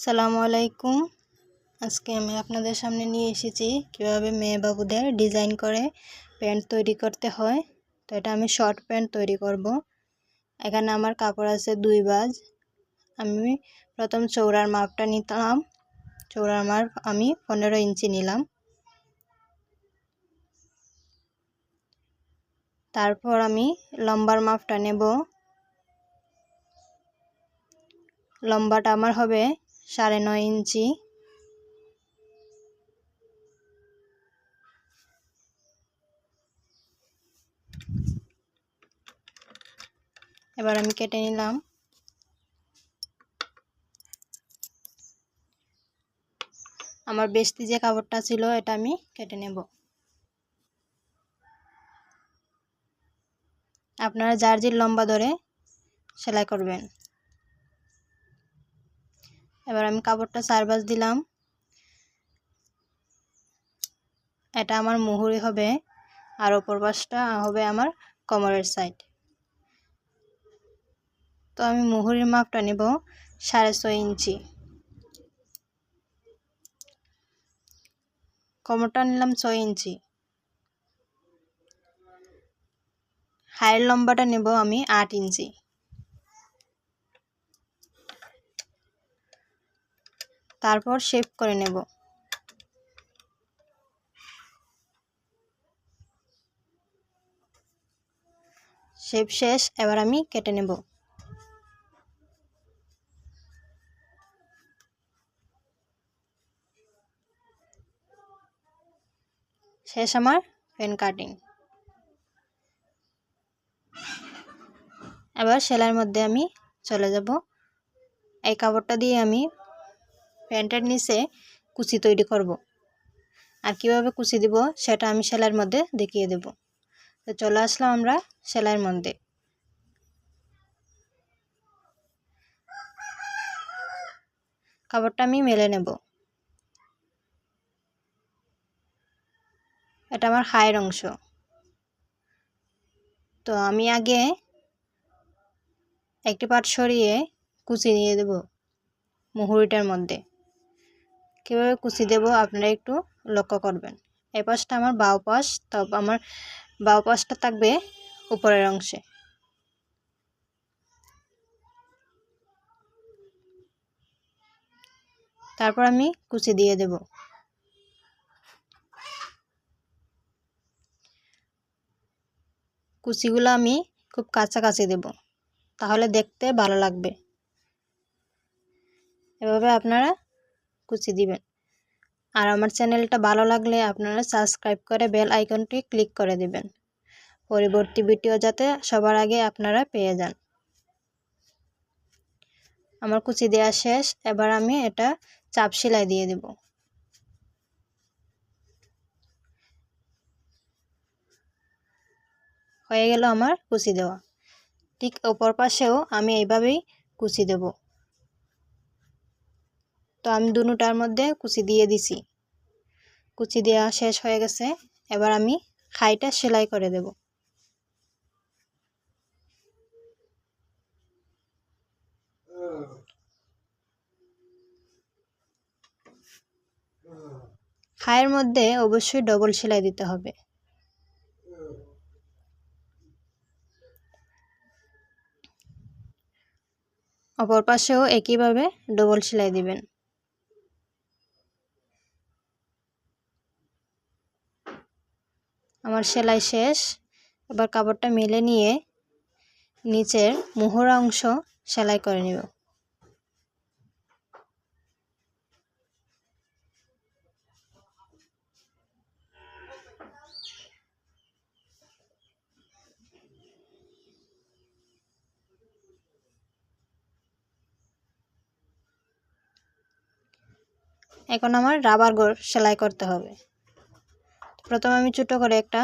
আসসালামু আলাইকুম। আজকে আমি আপনাদের সামনে নিয়ে এসেছি কিভাবে মেয়ে বাবুদের ডিজাইন করে প্যান্ট তৈরি করতে হয়। তো এটা আমি শর্ট প্যান্ট তৈরি করব। এখানে আমার কাপড় আছে 2 বাজ। আমি প্রথম চৌড়ার মাপটা নিলাম। চৌড়ার মাপ আমি 15 ইঞ্চি নিলাম। তারপর আমি লম্বার মাপটা নেব। লম্বাটা আমার হবে 9.5 ইঞ্চি। এবার আমি কেটে নিলাম। আমার বেস্তি যে কাপড়টা ছিল এটা আমি কেটে নেব। আপনারা যার যে লম্বা ধরে সেলাই করবেন। এবার আমি কাপড়টা 4 ভাঁজ দিলাম। এটা আমার মুহুরি হবে আর উপর পাশটা হবে আমার কোমরের সাইড। তো আমি মুহুরির মাপটা নেব 6.5 ইঞ্চি। কোমরটা নিলাম 6 ইঞ্চি। হাইয়ের লম্বাটা নেব আমি 8 ইঞ্চি। তারপর শেপ করে নেব। শেপ শেষ, এবার আমি কেটে নেব। শেষ আমার প্যান্ট কাটিং। এবার সেলাইয়ের মধ্যে আমি চলে যাব। এই কাপড়টা দিয়ে আমি প্যান্টের নিচে কুচি তৈরি করব। আর কিভাবে কুচি দিব সেটা আমি সেলাইয়ের মধ্যে দেখিয়ে দেব। তো চলে আসলাম আমরা সেলাইয়ের মধ্যে। কাপড়টা আমি মেলে নেব। এটা আমার হাইয়ের অংশ। তো আমি আগে একটি পাট সরিয়ে কুচি দিয়ে দেব মুহুরিটার মধ্যে। কীভাবে কুচি দেব আপনারা একটু লক্ষ্য করবেন। এই পাশটা আমার বাউ পাশ, তবে আমার বাউ পাশটা থাকবে উপরের অংশে। তারপর আমি কুচি দিয়ে দেব। কুচিগুলো আমি খুব কাছাকাছি দেব, তাহলে দেখতে ভালো লাগবে। এভাবে আপনারা কুচি দিবেন। আর আমার চ্যানেলটা ভালো লাগলে আপনারা সাবস্ক্রাইব করে বেল আইকনটি ক্লিক করে দিবেন, পরবর্তী ভিডিও যাতে সবার আগে আপনারা পেয়ে যান। আমার কুচি দেওয়া শেষ। এবার আমি এটা চাপ সেলাই দিয়ে দেব। হয়ে গেল আমার কুচি দেওয়া। ঠিক অপর পাশেও আমি এইভাবেই কুচি দেব। তো আমি দুটোটার মধ্যে কুচি দিয়ে দিছি। কুচি দেওয়া শেষ হয়ে গেছে। এবার আমি খাইটা সেলাই করে দেব। খায়ের মধ্যে অবশ্যই ডবল সেলাই দিতে হবে। অপর পাশেও একইভাবে ডবল সেলাই দিবেন। আমার সেলাই শেষ। এবার কাপড়টা মেলে নিয়ে নিচের মুহুরা অংশ সেলাই করে নেব। এখন আমার রাবার গোল সেলাই করতে হবে। প্রথমে আমি ছোট করে একটা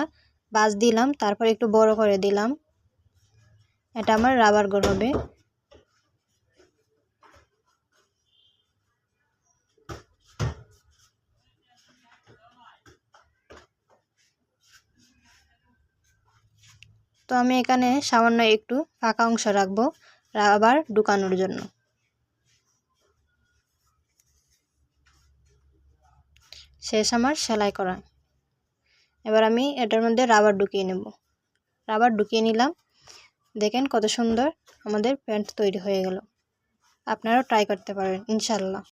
বাঁশ দিলাম, তারপর একটু বড় করে দিলাম। এটা আমার রাবার গোল হবে। তো আমি এখানে সামান্য একটু ফাঁকা অংশ রাখবো রাবার ঢুকানোর জন্য। শেষ আমার সেলাই করা। এবার আমি এটার মধ্যে রাবার ঢুকিয়ে নেব। রাবার ঢুকিয়ে নিলাম। দেখেন কত সুন্দর আমাদের প্যান্ট তৈরি হয়ে গেল। আপনারাও ট্রাই করতে পারেন ইনশাআল্লাহ।